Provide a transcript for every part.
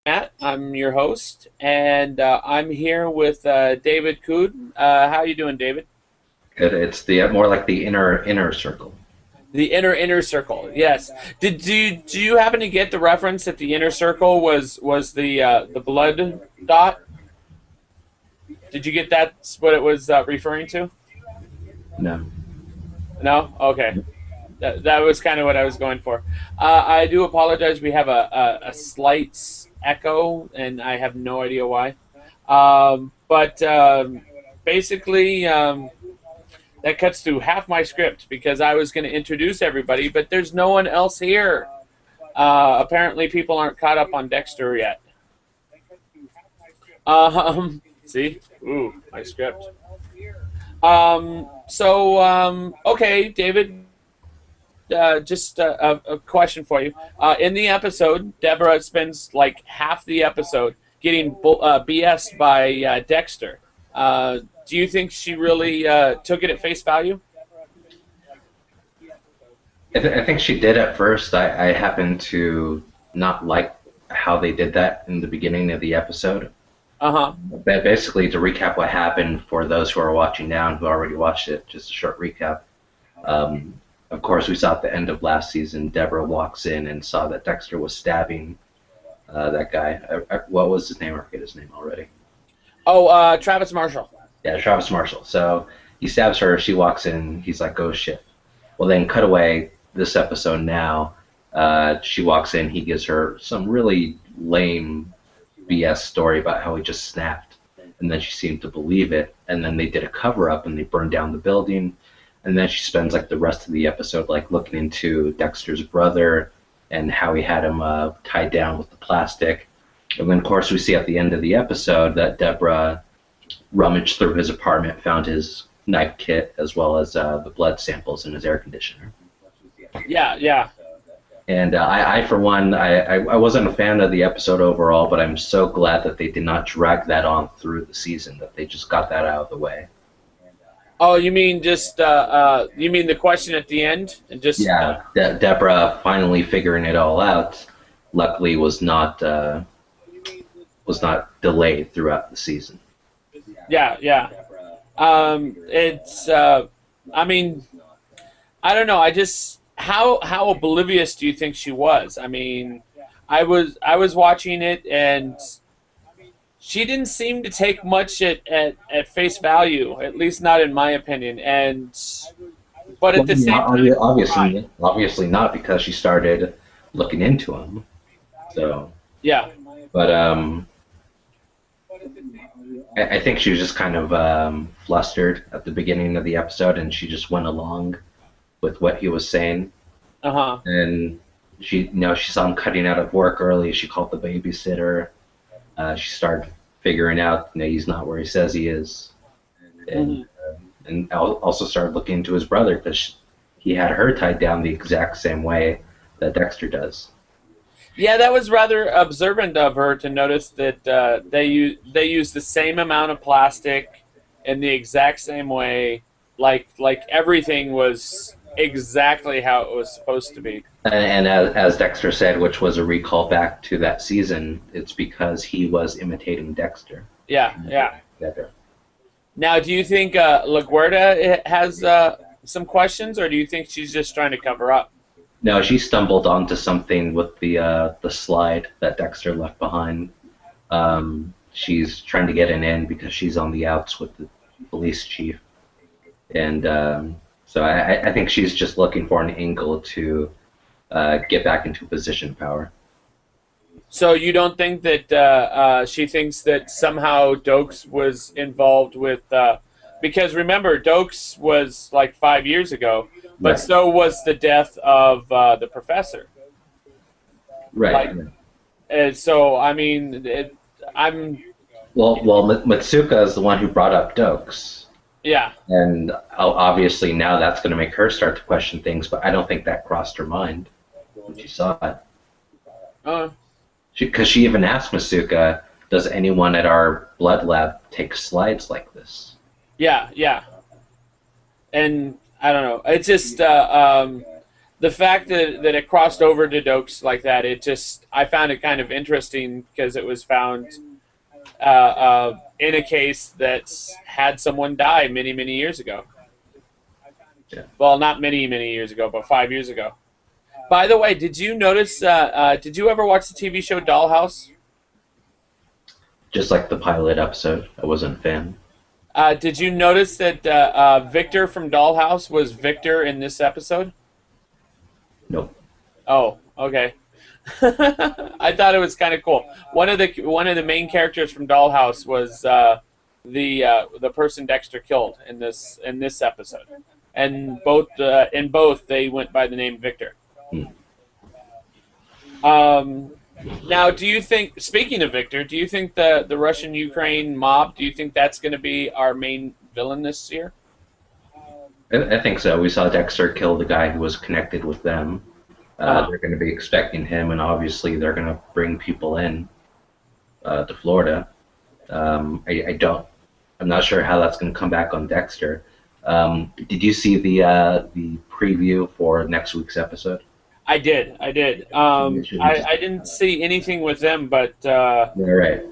Matt. I'm your host, and I'm here with David Cood. How you doing, David? It's the more like the inner circle. The inner circle. Yes. Do you happen to get the reference that the inner circle was the blood dot? Did you get that's what it was referring to? No. No. Okay. That was kind of what I was going for. I do apologize. We have a slight echo, and I have no idea why. But basically, that cuts through half my script because I was going to introduce everybody, but there's no one else here. Apparently, people aren't caught up on Dexter yet. See? Ooh, my script. Okay, David, just a question for you. In the episode, Deborah spends like half the episode getting BS by Dexter. Do you think she really took it at face value? I think she did at first. I happen to not like how they did that in the beginning of the episode. Uh huh. But basically, to recap what happened for those who are watching now and who already watched it, just a short recap. Um, of course, we saw at the end of last season, Deborah walks in and saw that Dexter was stabbing that guy. What was his name? I forget his name already. Oh, Travis Marshall. Yeah, Travis Marshall. So he stabs her. She walks in. He's like, "Oh shit." Well, then cut away this episode now. She walks in. He gives her some really lame BS story about how he just snapped, and then she seemed to believe it. And then they did a cover up and they burned down the building. And then she spends like the rest of the episode like looking into Dexter's brother and how he had him tied down with the plastic. And then of course we see at the end of the episode that Deborah rummaged through his apartment, found his knife kit as well as the blood samples in his air conditioner. Yeah, yeah. And I, for one, I wasn't a fan of the episode overall, but I'm so glad that they did not drag that on through the season, that they just got that out of the way. Oh, you mean just you mean the question at the end and just Yeah, Deborah finally figuring it all out, luckily was not delayed throughout the season. yeah, yeah. It's I mean, I don't know. I just how oblivious do you think she was? I mean, I was watching it and she didn't seem to take much at face value, at least not in my opinion. And but at Well, the yeah, same time, right. obviously not because she started looking into him. So, Yeah, but I think she was just kind of flustered at the beginning of the episode, and she just went along with what he was saying. uh huh. And she saw him cutting out of work early. She called the babysitter. She started figuring out, he's not where he says he is, and Hmm. also started looking into his brother because he had her tied down the exact same way that Dexter does. Yeah, that was rather observant of her to notice that they use the same amount of plastic in the exact same way, like everything was exactly how it was supposed to be. And as Dexter said, which was a recall back to that season, it's because he was imitating Dexter. Yeah, yeah. Better. Now, do you think LaGuardia has some questions, or do you think she's just trying to cover up? No, she stumbled onto something with the slide that Dexter left behind. She's trying to get an in because she's on the outs with the police chief, and so I think she's just looking for an angle to get back into a position of power. So you don't think that she thinks that somehow Dokes was involved with? Because remember, Dokes was like 5 years ago, but Right, so was the death of the professor. right. Like, so I mean, I'm Well, Mitsuka is the one who brought up Dokes, yeah. and obviously now that's going to make her start to question things. But I don't think that crossed her mind when she saw it. Uh, Because she even asked Masuka, "Does anyone at our blood lab take slides like this?" yeah, yeah. And I don't know. It's just the fact that it crossed over to Dokes like that, I found it kind of interesting because it was found in a case that's had someone die many, many years ago. Yeah. Well, not many, many years ago, but 5 years ago. By the way, did you notice? Did you ever watch the TV show Dollhouse? Just like the pilot episode, I wasn't a fan. Did you notice that Victor from Dollhouse was Victor in this episode? Nope. Oh, okay. I thought it was kind of cool. One of the main characters from Dollhouse was the person Dexter killed in this episode, and in both they went by the name Victor. Now, do you think, speaking of Victor, do you think the Russian-Ukraine mob, do you think that's going to be our main villain this year? I think so. We saw Dexter kill the guy who was connected with them. They're going to be expecting him, and obviously they're going to bring people in to Florida. I'm not sure how that's going to come back on Dexter. Did you see the preview for next week's episode? I did. I didn't see anything with them, but Yeah, right.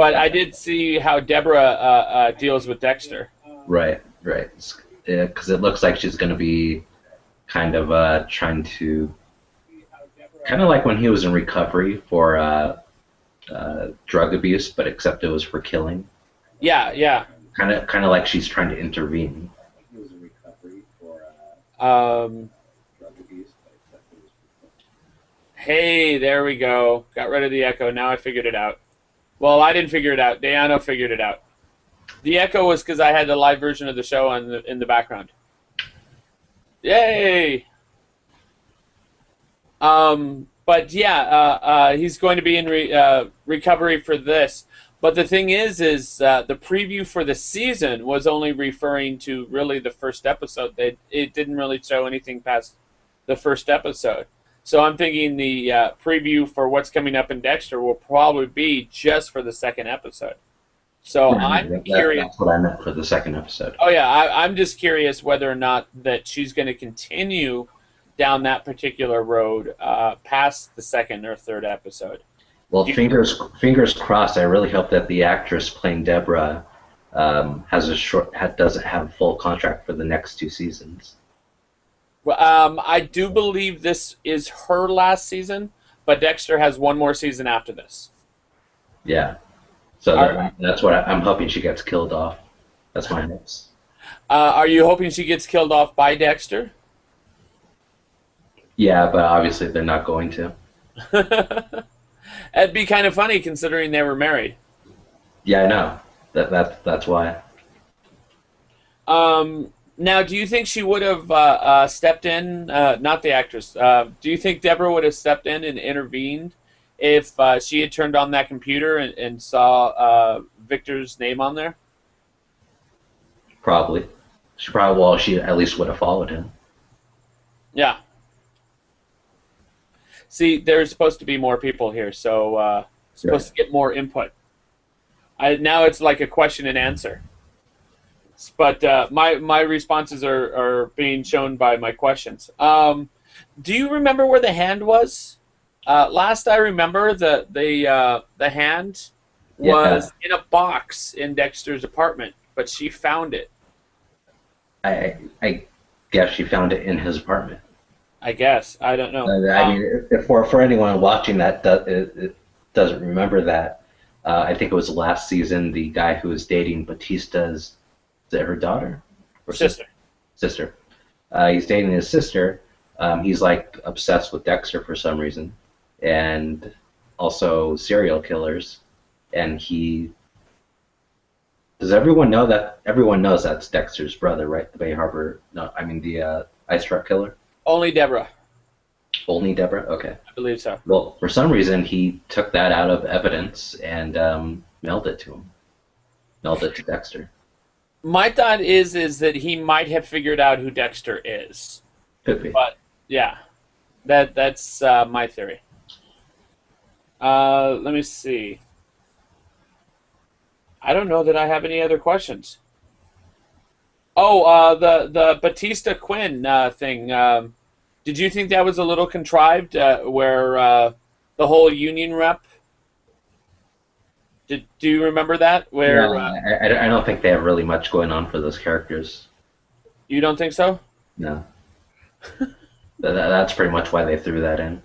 but I did see how Deborah deals with Dexter. Right. Because it looks like she's going to be kind of trying to, kind of like when he was in recovery for drug abuse, but except it was for killing. Yeah. Kind of like she's trying to intervene. Hey, there we go. Got rid of the echo. Now I figured it out. Well, I didn't figure it out. Deanno figured it out. The echo was because I had the live version of the show in the background. Yay! But yeah, he's going to be in recovery for this. But the thing is the preview for the season was only referring to really the first episode. It didn't really show anything past the first episode. So I'm thinking the preview for what's coming up in Dexter will probably be just for the second episode. So I'm curious. That's what I meant for the second episode. Oh yeah, I'm just curious whether or not that she's going to continue down that particular road past the second or third episode. Well, fingers crossed. I really hope that the actress playing Deborah doesn't have a full contract for the next 2 seasons. Well, I do believe this is her last season, but Dexter has one more season after this. Yeah. So that's what I'm hoping she gets killed off. That's my hopes. Are you hoping she gets killed off by Dexter? Yeah, but obviously they're not going to. It'd be kind of funny considering they were married. Yeah, I know. That's why. Now, do you think she would have stepped in? Not the actress. Do you think Deborah would have stepped in and intervened if she had turned on that computer and saw Victor's name on there? Probably. She at least would have followed him. Yeah. See, there's supposed to be more people here, so supposed to get more input. Now it's like a question and answer. But my responses are being shown by my questions. Do you remember where the hand was? Last I remember, the hand was in a box in Dexter's apartment, but she found it. I guess she found it in his apartment. I guess. I don't know. I mean, for anyone watching that doesn't remember that, I think it was last season, the guy who was dating Batista's, is it her daughter? Or sister. Sister. He's dating his sister. He's like obsessed with Dexter for some reason, and also serial killers. And does everyone know that? Everyone knows that's Dexter's brother, right? The Bay Harbor. No, I mean the ice truck killer. Only Deborah. Only Deborah? Okay. I believe so. Well, for some reason, he took that out of evidence and mailed it to him. Mailed it to Dexter. My thought is that he might have figured out who Dexter is. Could be. But, yeah. That's my theory. Let me see. I don't know that I have any other questions. Oh, the Batista Quinn thing. Did you think that was a little contrived, where the whole union rep? Do you remember that? Yeah, Where I don't think they have really much going on for those characters. you don't think so? No, that's pretty much why they threw that in.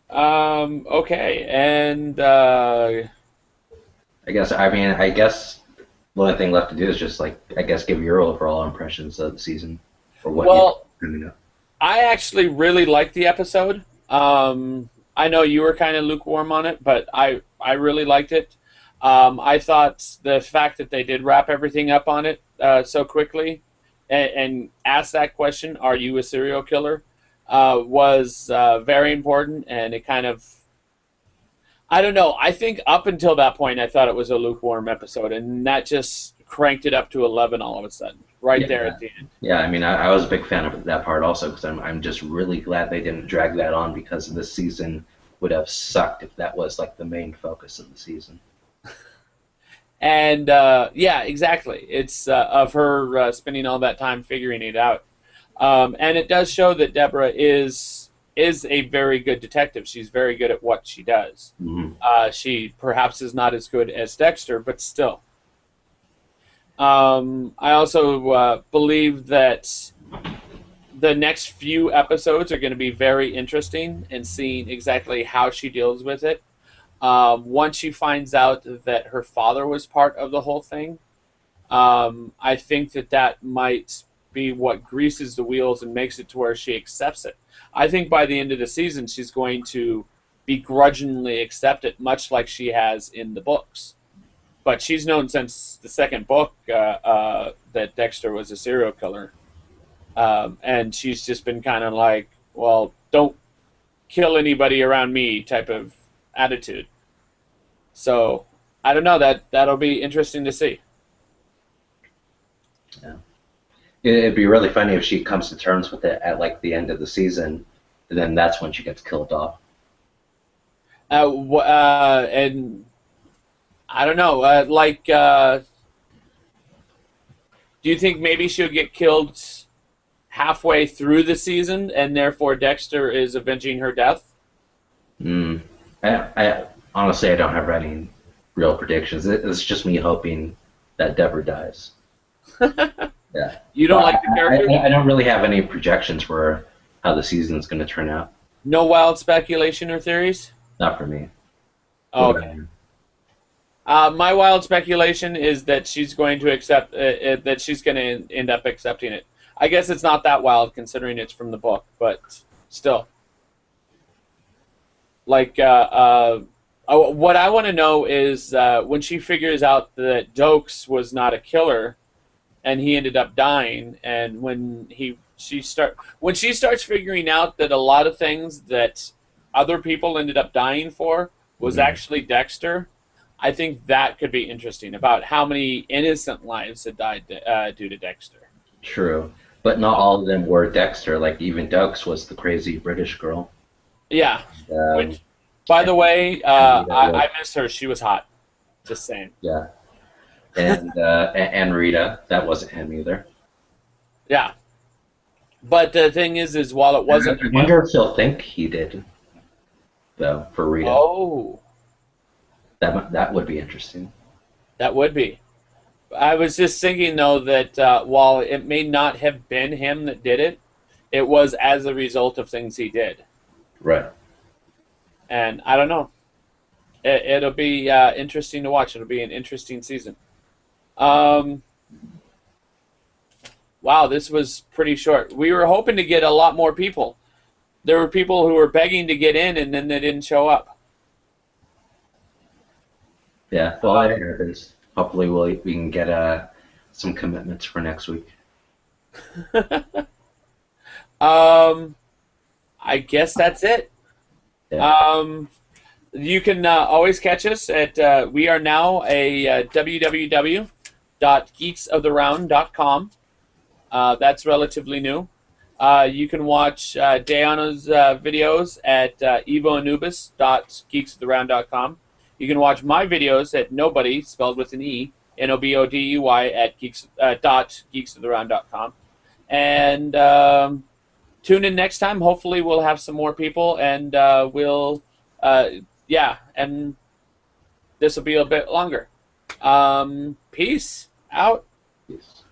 Okay, and I guess the only thing left to do is just like I guess give your overall impressions of the season or what you well, know. I actually really liked the episode. I know you were kind of lukewarm on it, but I really liked it. I thought the fact that they did wrap everything up on it so quickly and ask that question, "Are you a serial killer?" Was very important, and it kind of, I don't know. I think up until that point, I thought it was a lukewarm episode, and that just cranked it up to 11 all of a sudden, right there Yeah, at the end. yeah. I was a big fan of that part also because I'm just really glad they didn't drag that on because this season would have sucked if that was like the main focus of the season. And yeah, exactly. It's of her spending all that time figuring it out, and it does show that Deborah is a very good detective. She's very good at what she does. Mm-hmm. She perhaps is not as good as Dexter, but still. I also believe that the next few episodes are going to be very interesting in seeing exactly how she deals with it. Once she finds out that her father was part of the whole thing, I think that that might be what greases the wheels and makes it to where she accepts it. I think by the end of the season, she's going to begrudgingly accept it, much like she has in the books. But she's known since the second book that Dexter was a serial killer. And she's just been kind of like, well, don't kill anybody around me type of attitude. So I don't know, that'll be interesting to see. Yeah. It'd be really funny if she comes to terms with it at like the end of the season, and then that's when she gets killed off. And I don't know, do you think maybe she'll get killed halfway through the season, and therefore Dexter is avenging her death? Mm. I honestly I don't have any real predictions. It's just me hoping that Deborah dies. Yeah, You don't but like the character? I don't really have any projections for how the season is going to turn out. No wild speculation or theories? Not for me. Oh, What okay. about you? My wild speculation is that she's going to accept that she's going to end up accepting it. I guess it's not that wild considering it's from the book, but still. Like, what I want to know is when she figures out that Dokes was not a killer, and he ended up dying, and when she starts figuring out that a lot of things that other people ended up dying for was Mhm. actually Dexter, I think that could be interesting about how many innocent lives had died due to Dexter. True, but not all of them were Dexter. Like even Dux was the crazy British girl. Yeah, Um, which, by the way, and Rita was, I miss her. She was hot. Just saying. yeah, and Rita, that wasn't him either. Yeah, but the thing is while it wasn't I him, wonder if she'll think he did though for Rita. oh, That would be interesting. that would be. I was just thinking though that while it may not have been him that did it, it was as a result of things he did, Right. and I don't know. It'll be interesting to watch. It'll be an interesting season. Um, wow, this was pretty short. We were hoping to get a lot more people. There were people who were begging to get in, and then they didn't show up. Yeah. Well, it happens. Hopefully, we can get some commitments for next week. Um, I guess that's it. Yeah. You can always catch us at we are now a www.geeksoftheround.com. That's relatively new. You can watch Diana's videos at evoanubis.geeksoftheround.com. You can watch my videos at nobody, spelled with an E, NOBODUY at geeksoftheround.com. And tune in next time. Hopefully, we'll have some more people, and yeah, and this will be a bit longer. Peace out. Yes.